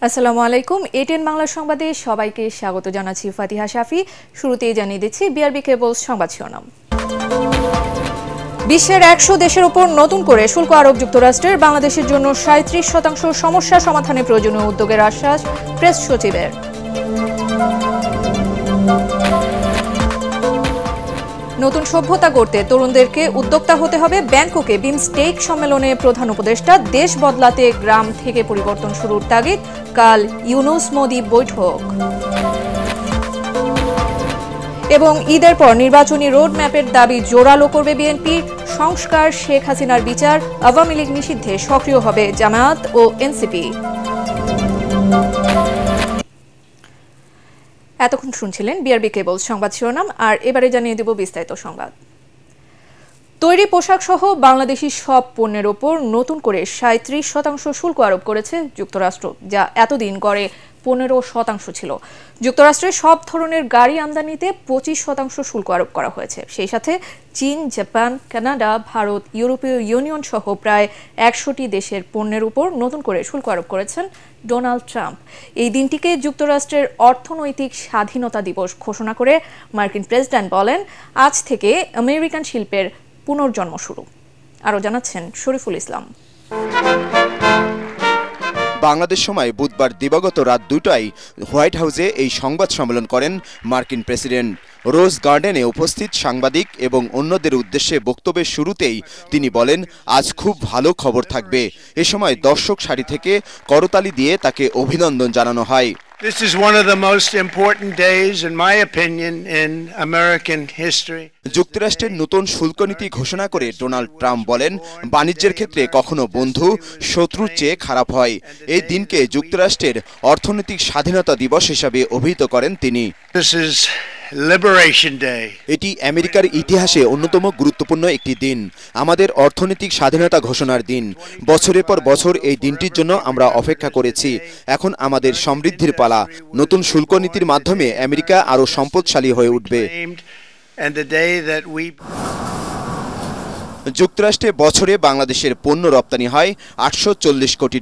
আসসালামু আলাইকুম। এটিএন বাংলা সংবাদে সবাইকে স্বাগত জানাচ্ছি ফাতিহা শাফি। শুরুতেই জানিয়ে দিচ্ছি বিআরবি কেবলস সংবাদ শিরোনাম। বিশ্বের ১০০ দেশের উপর নতুন করে শুল্ক আরোপ যুক্তরাষ্ট্রের, বাংলাদেশের জন্য ৩৭% সমস্যা সমাধানে প্রয়োজনীয় উদ্যোগের আশ্বাস প্রেস সচিবের। নতুন সভ্যতা গড়তে তরুণদেরকে উদ্যোক্তা হতে হবে, ব্যাংককে বিমস্টেক সম্মেলনে প্রধান উপদেষ্টা। দেশ বদলাতে গ্রাম থেকে পরিবর্তন শুরুর তাগিদ, কাল ইউনূস মোদি বৈঠক। এবং ঈদের পর নির্বাচনী রোডম্যাপের দাবি জোরালো করবে বিএনপি। সংস্কার, শেখ হাসিনার বিচার, আওয়ামী লীগ নিষিদ্ধে সক্রিয় হবে জামায়াত ও এনসিপি। এতক্ষণ শুনছিলেন বিআরবি কেবল সংবাদ শিরোনাম, আর এবারে জানিয়ে দেব বিস্তারিত সংবাদ। তৈরি পোশাক সহ বাংলাদেশি সব পণ্যের ওপর নতুন করে ৩৭% শুল্ক আরোপ করেছে যুক্তরাষ্ট্র, যা এতদিন গড়ে 15% ছিল। যুক্তরাষ্ট্রের সব ধরনের গাড়ি আমদানিতে 25% শুল্ক আরোপ করা হয়েছে। সেই সাথে চীন, জাপান, কানাডা, ভারত, ইউরোপীয় ইউনিয়ন সহ প্রায় ১০০টি দেশের পণ্যের উপর নতুন করে শুল্ক আরোপ করেছেন ডোনাল্ড ট্রাম্প। এই দিনটিকে যুক্তরাষ্ট্রের অর্থনৈতিক স্বাধীনতা দিবস ঘোষণা করে মার্কিন প্রেসিডেন্ট বলেন, আজ থেকে আমেরিকান শিল্পের পুনর্জন্ম শুরু। আরও জানাচ্ছেন শরীফুল ইসলাম। বাংলাদেশ সময় বুধবার দিবাগত রাত ২টায় হোয়াইট হাউসে এই সংবাদ সম্মেলন করেন মার্কিন প্রেসিডেন্ট। রোজ গার্ডেনে উপস্থিত সাংবাদিক এবং অন্যদের উদ্দেশ্যে বক্তব্যের শুরুতেই তিনি বলেন, আজ খুব ভালো খবর থাকবে। এ সময় দর্শক সারি থেকে করতালি দিয়ে তাকে অভিনন্দন জানানো হয়। This is one of the most important days, in my opinion, in American history. যুক্তরাষ্ট্রের নতুন শুল্ক নীতি ঘোষণা করে ডোনাল্ড ট্রাম্প বলেন, বাণিজ্যের ক্ষেত্রে কখনো বন্ধু শত্রুর চেয়ে খারাপ হয়। এই দিনকে যুক্তরাষ্ট্রের অর্থনৈতিক স্বাধীনতা দিবস হিসাবে অভিহিত করেন তিনি। This is Liberation Day. এটি আমেরিকার ইতিহাসে অন্যতম গুরুত্বপূর্ণ একটি দিন, আমাদের অর্থনৈতিক স্বাধীনতা ঘোষণার দিন। বছরের পর বছর এই দিনটির জন্য আমরা অপেক্ষা করেছি। এখন আমাদের সমৃদ্ধির পালা। নতুন শুল্ক নীতির মাধ্যমে আমেরিকা আরও সম্পদশালী হয়ে উঠবে। যুক্তরাষ্ট্রে বছরে বাংলাদেশের পণ্য রপ্তানি হয় $840 কোটি,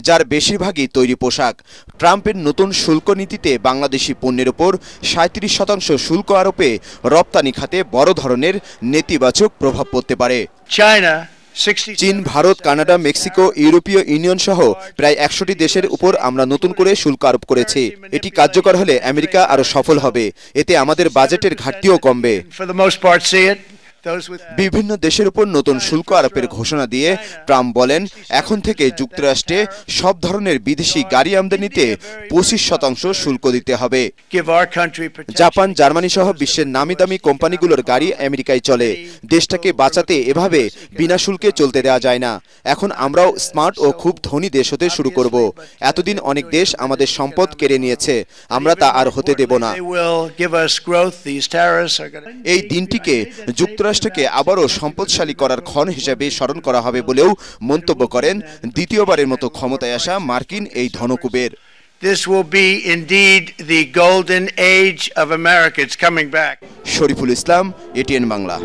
যার বেশিরভাগই তৈরি পোশাক। ট্রাম্পের নতুন শুল্ক নীতিতে বাংলাদেশি পণ্যের ওপর ৩৭% শুল্ক আরোপে রপ্তানি খাতে বড় ধরনের নেতিবাচক প্রভাব পড়তে পারে। চীন, ভারত, কানাডা, মেক্সিকো, ইউরোপীয় ইউনিয়ন সহ প্রায় ১০০টি দেশের উপর আমরা নতুন করে শুল্ক আরোপ করেছি। এটি কার্যকর হলে আমেরিকা আরও সফল হবে, এতে আমাদের বাজেটের ঘাটতিও কমবে। বিভিন্ন দেশের উপর নতুন শুল্ক আরোপের ঘোষণা দিয়ে ট্রাম্প বলেন, এখন থেকে যুক্তরাষ্ট্রে সব ধরনের বিদেশি গাড়ি আমদানিতে 25% শুল্ক দিতে হবে। জাপান, জার্মানি সহ বিশ্বের নামি দামি কোম্পানিগুলোর গাড়ি আমেরিকায় চলে। দেশটাকে বাঁচাতে এভাবে বিনা শুল্কে চলতে দেওয়া যায় না। এখন আমরাও স্মার্ট ও খুব ধনী দেশ হতে শুরু করব। এতদিন অনেক দেশ আমাদের সম্পদ কেড়ে নিয়েছে, আমরা তা আর হতে দেব না। এই দিনটিকে যুক্তরাষ্ট্রকে আবারও সম্পদশালী করার ক্ষণ হিসেবে স্মরণ করা হবে বলেও মন্তব্য করেন দ্বিতীয়বারের মতো ক্ষমতায় আসা মার্কিন এই ধনকুবের। This will be indeed the golden age of America. It's coming back. Shariful Islam, ATN Bangla.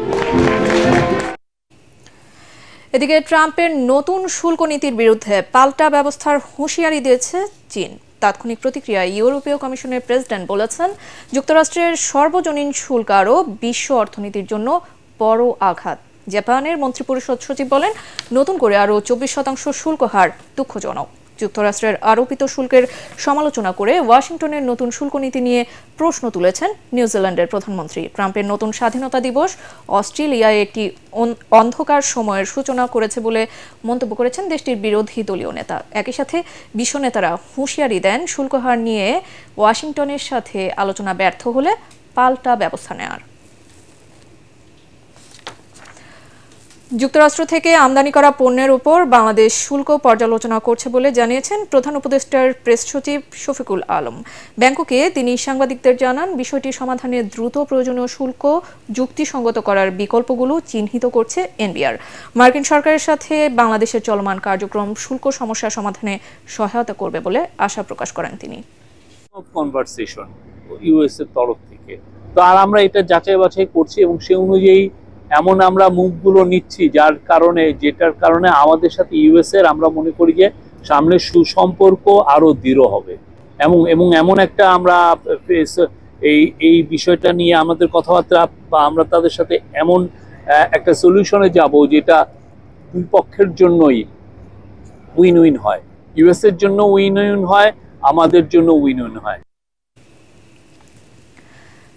এদিকে ট্রাম্পের নতুন শুল্ক নীতির বিরুদ্ধে পাল্টা ব্যবস্থার হুঁশিয়ারি দিয়েছে চীন। তাৎক্ষণিক প্রতিক্রিয়ায় ইউরোপীয় কমিশনের প্রেসিডেন্ট বলেছেন, যুক্তরাষ্ট্রের সর্বজনীন শুল্ক আরোপ বিশ্ব অর্থনীতির জন্য বড় আঘাত। জাপানের মন্ত্রিপরিষদ সচিব বলেন, নতুন করে আরও 24% শুল্ক হার দুঃখজনক। যুক্তরাষ্ট্রের আরোপিত শুল্কের সমালোচনা করে ওয়াশিংটনের নতুন শুল্ক নীতি নিয়ে প্রশ্ন তুলেছেন নিউজিল্যান্ডের প্রধানমন্ত্রী। ট্রাম্পের নতুন স্বাধীনতা দিবস অস্ট্রেলিয়ায় একটি অন্ধকার সময়ের সূচনা করেছে বলে মন্তব্য করেছেন দেশটির বিরোধী দলীয় নেতা। একই সাথে বিশ্ব নেতারা হুঁশিয়ারি দেন, শুল্ক হার নিয়ে ওয়াশিংটনের সাথে আলোচনা ব্যর্থ হলে পাল্টা ব্যবস্থা নেওয়ার। যুক্তরাষ্ট্র থেকে আমদানি করা পণ্যের উপর বাংলাদেশ শুল্ক পর্যালোচনা করছে বলে জানিয়েছেন প্রধান উপদেষ্টার প্রেস সচিব শফিকুল আলম। ব্যাংককে তিনি সাংবাদিকদের জানান, বিষয়টি সমাধানে দ্রুত প্রয়োজনীয় শুল্ক যুক্তিসঙ্গত করার বিকল্পগুলো চিহ্নিত করছে এনবিআর। মার্কিন সরকারের সাথে বাংলাদেশের চলমান কার্যক্রম শুল্ক সমস্যা সমাধানে সহায়তা করবে বলে আশা প্রকাশ করেন তিনি। কনভারসেশন ইউএস এর তরফ থেকে তো আর আমরা এটা যাচাই বাছাই করছি এবং সেই অনুযায়ী এমন আমরা মুভগুলো নিচ্ছি যেটার কারণে আমাদের সাথে ইউএস এর আমরা মনে করি যে সামনে সুসম্পর্ক আরো দৃঢ় হবে এবং এমন একটা আমরা এই বিষয়টা নিয়ে আমাদের কথাবার্তা বা আমরা তাদের সাথে এমন একটা সলিউশনে যাব যেটা দুই পক্ষের জন্যই উইন উইন হয়, ইউএস এর জন্য উইন উইন হয়, আমাদের জন্য উইন উইন হয়।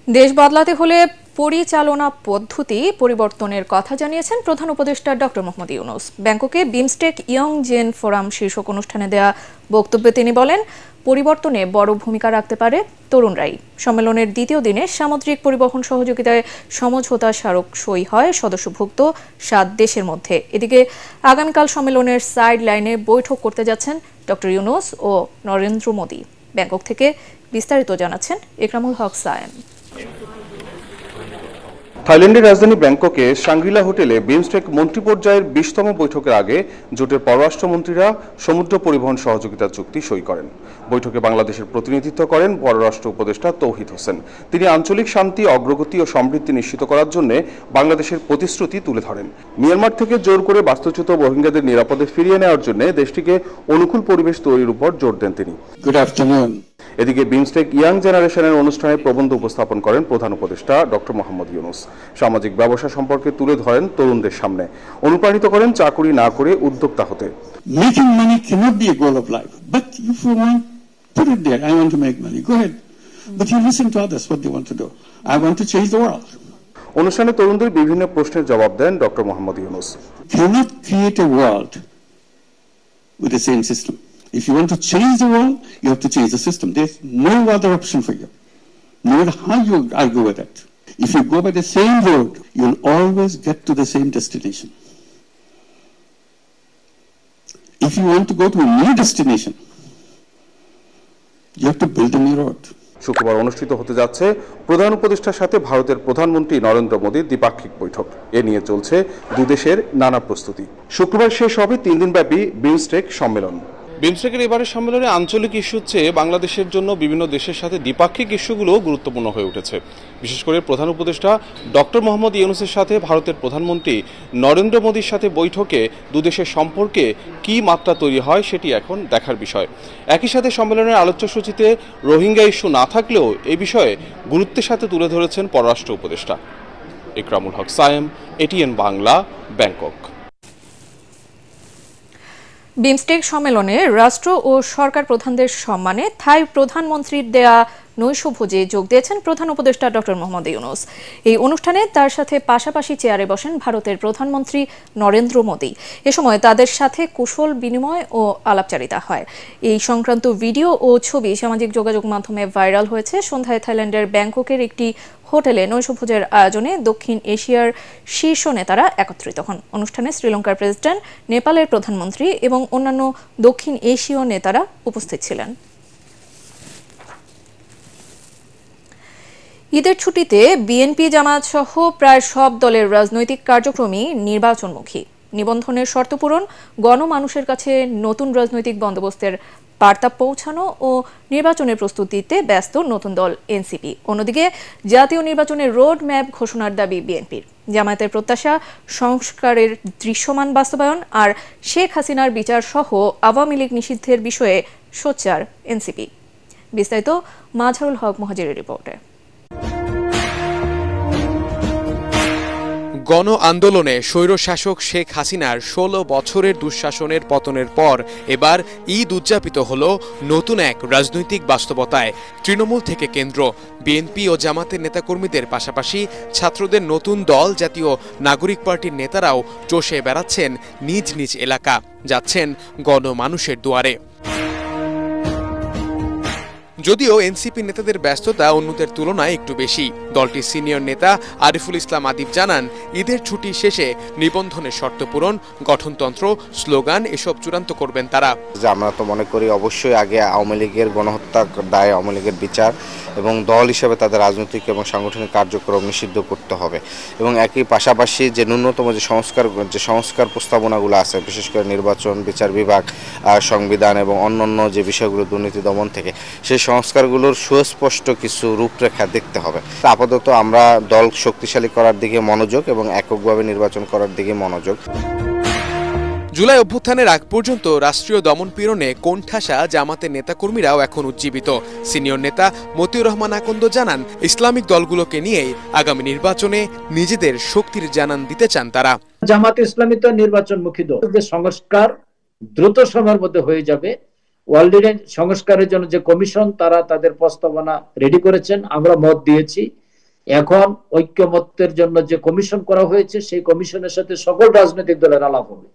দেশ বদলাতে হলে পরিচালনা পদ্ধতি পরিবর্তনের কথা জানিয়েছেন প্রধান উপদেষ্টা ডক্টর মোহাম্মদ ইউনূস। ব্যাংককে বিমস্টেক ইয়ং জেন ফোরাম শীর্ষক অনুষ্ঠানে দেয়া বক্তব্যে তিনি বলেন, পরিবর্তনে বড় ভূমিকা রাখতে পারে তরুণরাই। সম্মেলনের দ্বিতীয় দিনে সামুদ্রিক পরিবহন সহযোগিতায় সমঝোতা স্মারক সই হয় সদস্যভুক্ত 7 দেশের মধ্যে। এদিকে আগামীকাল সম্মেলনের সাইড লাইনে বৈঠক করতে যাচ্ছেন ডক্টর ইউনূস ও নরেন্দ্র মোদী। ব্যাংকক থেকে বিস্তারিত জানাচ্ছেন ইকরামুল হক সায়েম। থাইল্যান্ডের রাজধানী ব্যাংককে শাংগ্রিলা হোটেলে বিমস্টেক মন্ত্রী পর্যায়ের 20তম বৈঠকের আগে জোটের পররাষ্ট্রমন্ত্রীরা সমুদ্র পরিবহন সহযোগিতা চুক্তি সই করেন। বৈঠকে বাংলাদেশের প্রতিনিধিত্ব করেন পররাষ্ট্র উপদেষ্টা তৌহিদ হোসেন। তিনি আঞ্চলিক শান্তি, অগ্রগতি ও সমৃদ্ধি নিশ্চিত করার জন্য বাংলাদেশের প্রতিশ্রুতি তুলে ধরেন। মিয়ানমার থেকে জোর করে বাস্তুচ্যুত রোহিঙ্গাদের নিরাপদে ফিরিয়ে নেওয়ার জন্য দেশটিকে অনুকূল পরিবেশ তৈরির উপর জোর দেন তিনি। Good afternoon. এদিকে বিমস্টেক ইয়াং জেনারেশনের অনুষ্ঠানে প্রবন্ধ উপস্থাপন করেন প্রধান উপদেষ্টা ডক্টর মোহাম্মদ ইউনূস। সামাজিক ব্যবসা সম্পর্কে তুলে ধরেন তরুণদের সামনে, অনুপ্রাণিত করেন চাকরি না করে উদ্যোক্তা হতে। Making money cannot be a goal of life, but if you want, put it there. I want to make money. Go ahead, but you listen to others what they want to do. I want to change the world. অনুষ্ঠানে তরুণদের বিভিন্ন প্রশ্নের জবাব দেন doctor Mohammad Yunus. Cannot create a world with the same system. If you want to change the world, you have to change the system. There's no other option for you, no matter how you argue with it. If you go by the same road, you'll always get to the same destination. If you want to go to a new destination, you have to build a new road. শুক্রবার অনুষ্ঠিত হতে যাচ্ছে প্রধান উপদেষ্টার সাথে ভারতের প্রধানমন্ত্রী নরেন্দ্র মোদীর দ্বিপাক্ষিক বৈঠক। এ নিয়ে চলছে দুই দেশের নানা প্রস্তুতি। শুক্রবার শেষ হবে 3 দিনব্যাপী বিমস্টেক সম্মেলন। বিমস্টেকের এবারের সম্মেলনে আঞ্চলিক ইস্যুর চেয়ে বাংলাদেশের জন্য বিভিন্ন দেশের সাথে দ্বিপাক্ষিক ইস্যুগুলো গুরুত্বপূর্ণ হয়ে উঠেছে। বিশেষ করে প্রধান উপদেষ্টা ডক্টর মোহাম্মদ ইউনূসের সাথে ভারতের প্রধানমন্ত্রী নরেন্দ্র মোদীর সাথে বৈঠকে দুদেশের সম্পর্কে কী মাত্রা তৈরি হয় সেটি এখন দেখার বিষয়। একই সাথে সম্মেলনের আলোচ্যসূচিতে রোহিঙ্গা ইস্যু না থাকলেও এ বিষয়ে গুরুত্বের সাথে তুলে ধরেছেন পররাষ্ট্র উপদেষ্টা। ইকরামুল হক সায়েম, এটিএন বাংলা, ব্যাংকক। বিমস্টেক সম্মেলনে রাষ্ট্র ও সরকার প্রধানদের সম্মানে থাই প্রধানমন্ত্রীর দেয়া নৈশভোজে যোগ দিয়েছেন প্রধান উপদেষ্টা ডক্টর মোহাম্মদ ইউনূস। এই অনুষ্ঠানে তার সাথে পাশাপাশি চেয়ারে বসেন ভারতের প্রধানমন্ত্রী নরেন্দ্র মোদী। এ সময় তাদের সাথে কুশল বিনিময় ও আলাপচারিতা হয়। এই সংক্রান্ত ভিডিও ও ছবি সামাজিক যোগাযোগ মাধ্যমে ভাইরাল হয়েছে। সন্ধ্যায় থাইল্যান্ডের ব্যাংককের একটি হোটেলে নৈশভোজের আয়োজনে দক্ষিণ এশিয়ার শীর্ষ নেতারা একত্রিত হন। অনুষ্ঠানে শ্রীলঙ্কার প্রেসিডেন্ট, নেপালের প্রধানমন্ত্রী এবং অন্যান্য দক্ষিণ এশীয় নেতারা উপস্থিত ছিলেন। ঈদের ছুটিতে বিএনপি, জামায়াত সহ প্রায় সব দলের রাজনৈতিক কার্যক্রমই নির্বাচনমুখী। নিবন্ধনের শর্ত পূরণ, গণমানুষের কাছে নতুন রাজনৈতিক বন্দোবস্তের বার্তা পৌঁছানো ও নির্বাচনের প্রস্তুতিতে ব্যস্ত নতুন দল এনসিপি। অন্যদিকে জাতীয় নির্বাচনের রোড ম্যাপ ঘোষণার দাবি বিএনপির। জামায়াতের প্রত্যাশা সংস্কারের দৃশ্যমান বাস্তবায়ন আর শেখ হাসিনার বিচার সহ আওয়ামী লীগ নিষিদ্ধের বিষয়ে সোচ্চার এনসিপি। বিস্তারিত মাঝারুল হক মহাজিরের রিপোর্টে। গণ আন্দোলনে স্বৈরশাসক শেখ হাসিনার 16 বছরের দুঃশাসনের পতনের পর এবার ঈদ উদযাপিত হল নতুন এক রাজনৈতিক বাস্তবতায়। তৃণমূল থেকে কেন্দ্র, বিএনপি ও জামাতের নেতাকর্মীদের পাশাপাশি ছাত্রদের নতুন দল জাতীয় নাগরিক পার্টির নেতারাও চষে বেড়াচ্ছেন নিজ নিজ এলাকা, যাচ্ছেন গণমানুষের দুয়ারে। যদিও এনসিপি নেতাদের ব্যস্ততা অন্যদের তুলনায় একটু বেশি। দলটির সিনিয়র নেতা আরিফুল ইসলাম আদিব জানান, ঈদের ছুটি শেষে নিবন্ধনের শর্ত পূরণ, গঠনতন্ত্র, স্লোগান এসব চূড়ান্ত করবেন তারা। আমরা তো মনে করি অবশ্যই আগে আওয়ামী লীগের গণহত্যার দায়, আওয়ামী লীগের বিচার এবং দল হিসেবে তাদের রাজনৈতিক এবং সাংগঠনিক কার্যক্রম নিষিদ্ধ করতে হবে এবং একই পাশাপাশি যে ন্যূনতম যে সংস্কার প্রস্তাবনাগুলো আছে, বিশেষ করে নির্বাচন, বিচার বিভাগ, সংবিধান এবং অন্যান্য যে বিষয়গুলো দুর্নীতি দমন থেকে, সেই সংস্কারগুলোর সুস্পষ্ট কিছু রূপরেখা দেখতে হবে। আপাতত আমরা দল শক্তিশালী করার দিকে মনোযোগ এবং এককভাবে নির্বাচন করার দিকে মনোযোগ। জুলাই অভ্যুত্থানের আগ পর্যন্ত রাষ্ট্রীয় দমনপীড়নে কোণঠাসা জামাতের নেতাকর্মীরাও এখন উজ্জীবিত। সিনিয়র নেতা মতিউর রহমান আকন্দ জানান, ইসলামিক দলগুলোকে নিয়েই আগামী নির্বাচনে নিজেদের শক্তির জানান দিতে চান তারা। জামাত ইসলামী তো নির্বাচনমুখী দল, যে সংস্কার দ্রুত সময়ের মধ্যে হয়ে যাবে। অলরেডি সংস্কারের জন্য যে কমিশন, তারা তাদের প্রস্তাবনা রেডি করেছেন, আমরা মত দিয়েছি। এখন ঐক্যমত্যের জন্য যে কমিশন করা হয়েছে, সেই কমিশনের সাথে সকল রাজনৈতিক দলের আলাপ হবে।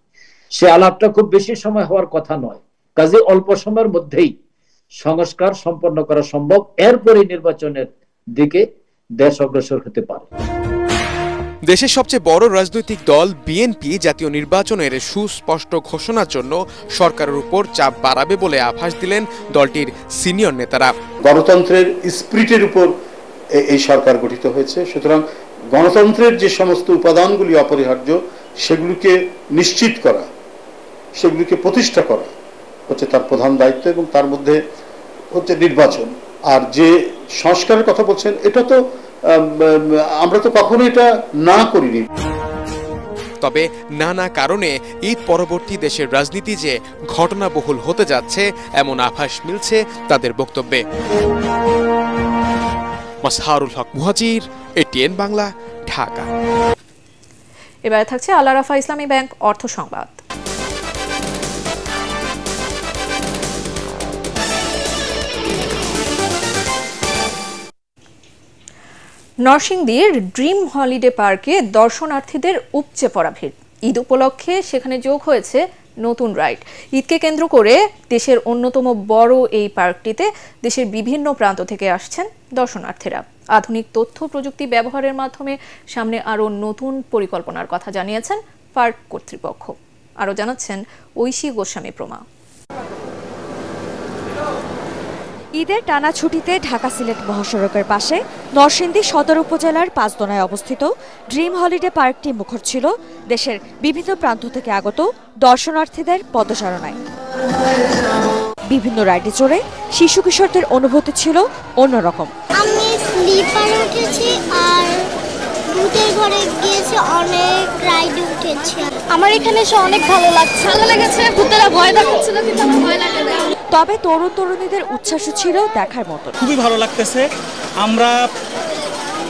সে আলাপটা খুব বেশি সময় হওয়ার কথা নয়, কাজে অল্প সময়ের মধ্যেই সংস্কার সম্পন্ন করা সম্ভব। এরপরে নির্বাচনের দিকে দেশ অগ্রসর হতে পারে। দেশের সবচেয়ে বড় রাজনৈতিক দল বিএনপি জাতীয় নির্বাচনের সুস্পষ্ট ঘোষণার জন্য সরকারের উপর চাপ বাড়াবে বলে আভাস দিলেন দলটির সিনিয়র নেতারা। গণতন্ত্রের স্পিরিটের উপর এই সরকার গঠিত হয়েছে, সুতরাং গণতন্ত্রের যে সমস্ত উপাদানগুলি অপরিহার্য সেগুলিকে নিশ্চিত করা, সেগুলিকে প্রতিষ্ঠা করা হচ্ছে তার প্রধান দায়িত্ব, এবং তার মধ্যে হচ্ছে নির্বাচন। আর যে সংস্কারের কথা বলছেন, এটা তো আমরা তো কখনো এটা না করিনি। তবে নানা কারণে ঈদ পরবর্তী দেশের রাজনীতি যে ঘটনাবহুল হতে যাচ্ছে এমন আভাস মিলছে তাদের বক্তব্যে। মাসহারুল হক মুহাজির, এটিএন বাংলা, ঢাকা। এবারে থাকছে আল আরাফা ইসলামী ব্যাংক অর্থ সংবাদ। নরসিংদীর ড্রিম হলিডে পার্কে দর্শনার্থীদের উপচে পড়া ভিড়। ঈদ উপলক্ষে সেখানে যোগ হয়েছে নতুন রাইড। ঈদকে কেন্দ্র করে দেশের অন্যতম বড় এই পার্কটিতে দেশের বিভিন্ন প্রান্ত থেকে আসছেন দর্শনার্থীরা। আধুনিক তথ্য প্রযুক্তি ব্যবহারের মাধ্যমে সামনে আরও নতুন পরিকল্পনার কথা জানিয়েছেন পার্ক কর্তৃপক্ষ। আরও জানাচ্ছেন ঐশী গোস্বামী প্রমা। ঈদের টানা ছুটিতে ঢাকা সিলেট মহাসড়কের পাশে নরসিংদী সদর উপজেলার পাঁচদোনায় অবস্থিত ড্রিম হলিডে পার্কটি মুখর ছিল দেশের বিভিন্ন প্রান্ত থেকে আগত দর্শনার্থীদের পদচারণায়। বিভিন্ন রাইডে চড়ে শিশু কিশোরদের অনুভূতি ছিল অন্যরকম। আমি স্লিপারে উঠেছি আর ভূতের ঘরে গিয়েছি, অনেক রাইডে উঠেছি। আমার এখানে এসে অনেক ভালো লাগছে। ভালো লেগেছে, ভূতেরা ভয় দেখাচ্ছিল কিন্তু আমার ভয় লাগে না। তবে তরুণ তরুণীদের উচ্ছ্বাস ছিল দেখার মতো। খুবই ভালো লাগতেছে, আমরা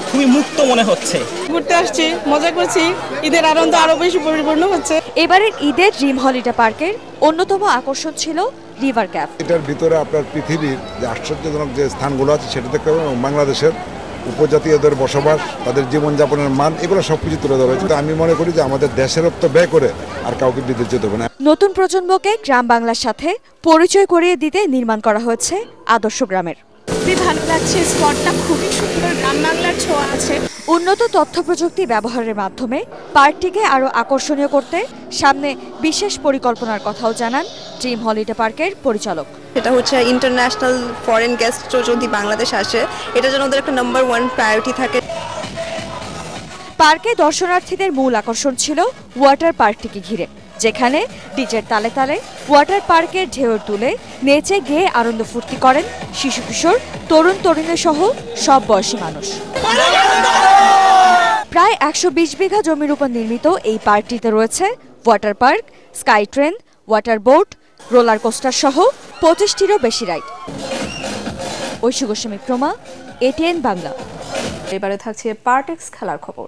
খুবই মুক্ত মনে হচ্ছে। ঘুরতে আসছি, মজা করছি, ঈদের আনন্দ আরো বেশি পরিপূর্ণ হচ্ছে। এবারের ঈদের ড্রিম হলিডে পার্কের অন্যতম আকর্ষণ ছিল রিভার ক্যাফ। এটার ভিতরে আপনার পৃথিবীর যে আশ্চর্যজনক যে স্থানগুলো আছে সেটা দেখতে পাবেন, এবং বাংলাদেশের উপজাতীয়দের বসবাস, তাদের জীবনযাপনের মান, এগুলো সবকিছু তুলে ধরা হয়েছে। আমি মনে করি যে আমাদের দেশের রক্ত ব্যয় করে আর কাউকে বিদ্যুৎ যেতে হবে না। নতুন প্রজন্মকে গ্রাম বাংলার সাথে পরিচয় করিয়ে দিতে নির্মাণ করা হয়েছে আদর্শ গ্রামের। খুবই ভালো লাগছে, স্পটটা খুবই সুন্দর, গ্রাম বাংলার ছোঁয়া আছে। উন্নত তথ্য প্রযুক্তি ব্যবহারের মাধ্যমে পার্কটিকে আরও আকর্ষণীয় করতে সামনে বিশেষ পরিকল্পনার কথাও জানান ড্রিম হলিডে পার্কের পরিচালক। এটা হচ্ছে ইন্টারন্যাশনাল ফরেন গেস্ট যদি বাংলাদেশ আসে, এটা যেন ওদের একটা নাম্বার 1 প্রায়োরিটি থাকে। পার্কে দর্শনার্থীদের মূল আকর্ষণ ছিল ওয়াটার পার্কটিকে ঘিরে, যেখানে ডিজের তালে তালে ওয়াটার পার্কের ঢেউয়ের তুলে নেচে গেয়ে আনন্দ ফুর্তি করেন শিশু কিশোর, তরুণ তরুণী সহ সব বয়সী মানুষ। প্রায় 120 বিঘা জমির উপর নির্মিত এই পার্কটিতে রয়েছে water park, sky train, water boat, roller coaster সহ 25টিরও বেশি রাইড। ঐশী গোস্বামী প্রমা, এটিএন বাংলা। এবারে থাকছে পার্টেক্স খেলার খবর।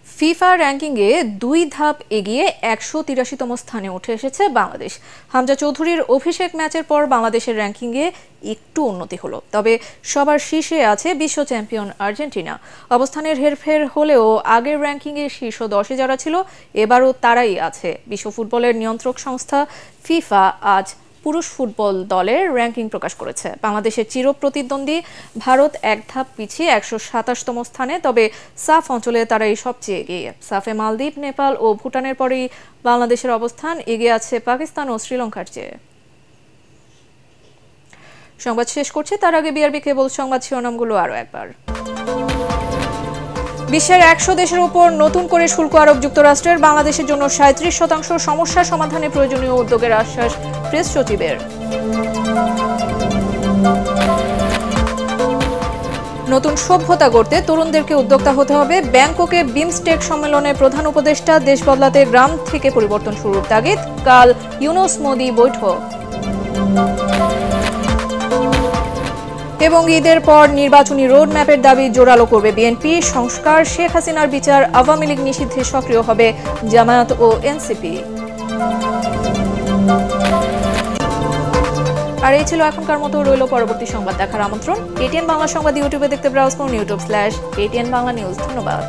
ফিফা র্যাঙ্কিংয়ে 2 ধাপ এগিয়ে 183তম স্থানে উঠে এসেছে বাংলাদেশ। হামজা চৌধুরীর অভিষেক ম্যাচের পর বাংলাদেশের র্যাঙ্কিংয়ে একটু উন্নতি হলো, তবে সবার শীর্ষে আছে বিশ্ব চ্যাম্পিয়ন আর্জেন্টিনা। অবস্থানের হেরফের হলেও আগের র্যাঙ্কিংয়ে শীর্ষ 10-এ যারা ছিল এবারও তারাই আছে। বিশ্ব ফুটবলের নিয়ন্ত্রক সংস্থা ফিফা আজ পুরুষ ফুটবল দলের র্যাঙ্কিং প্রকাশ করেছে। বাংলাদেশের চিরপ্রতিদ্বন্দ্বী ভারত এক ধাপ পিছিয়ে 127তম স্থানে, তবে সাফ অঞ্চলে তারাই সবচেয়ে এগিয়ে। সাফে মালদ্বীপ, নেপাল ও ভুটানের পরেই বাংলাদেশের অবস্থান এগিয়ে আছে পাকিস্তান ও শ্রীলঙ্কার চেয়ে। সংবাদ শেষ করছে তার আগে বিআরবি কেবল সংবাদ শিরোনামগুলো আরও একবার। বিশ্বের 100 দেশের উপর নতুন করে শুল্ক আরোপ যুক্তরাষ্ট্রের। বাংলাদেশের জন্য 37% সমস্যা সমাধানে প্রয়োজনীয় উদ্যোগের আশ্বাস প্রেস সচিবের। নতুন সভ্যতা গড়তে তরুণদেরকে উদ্যোক্তা হতে হবে। ব্যাংককে বিমস্টেক সম্মেলনে প্রধান উপদেষ্টা দেশ বদলাতে গ্রাম থেকে পরিবর্তন শুরুর তাগিদ। কাল ইউনূস মোদি বৈঠক। এবং ঈদের পর নির্বাচনী রোডম্যাপের দাবি জোরালো করবে বিএনপি। সংস্কার, শেখ হাসিনার বিচার, আওয়ামী লীগ নিষিদ্ধে সক্রিয় হবে জামায়াত ও এনসিপি। আর এই ছিল এখনকার মতো। রইল পরবর্তী সংবাদ দেখার আমন্ত্রণ। এটিএন বাংলা সংবাদ ইউটিউবে দেখতে ব্রাউজ করুন youtube/ATN Bangla News। ধন্যবাদ।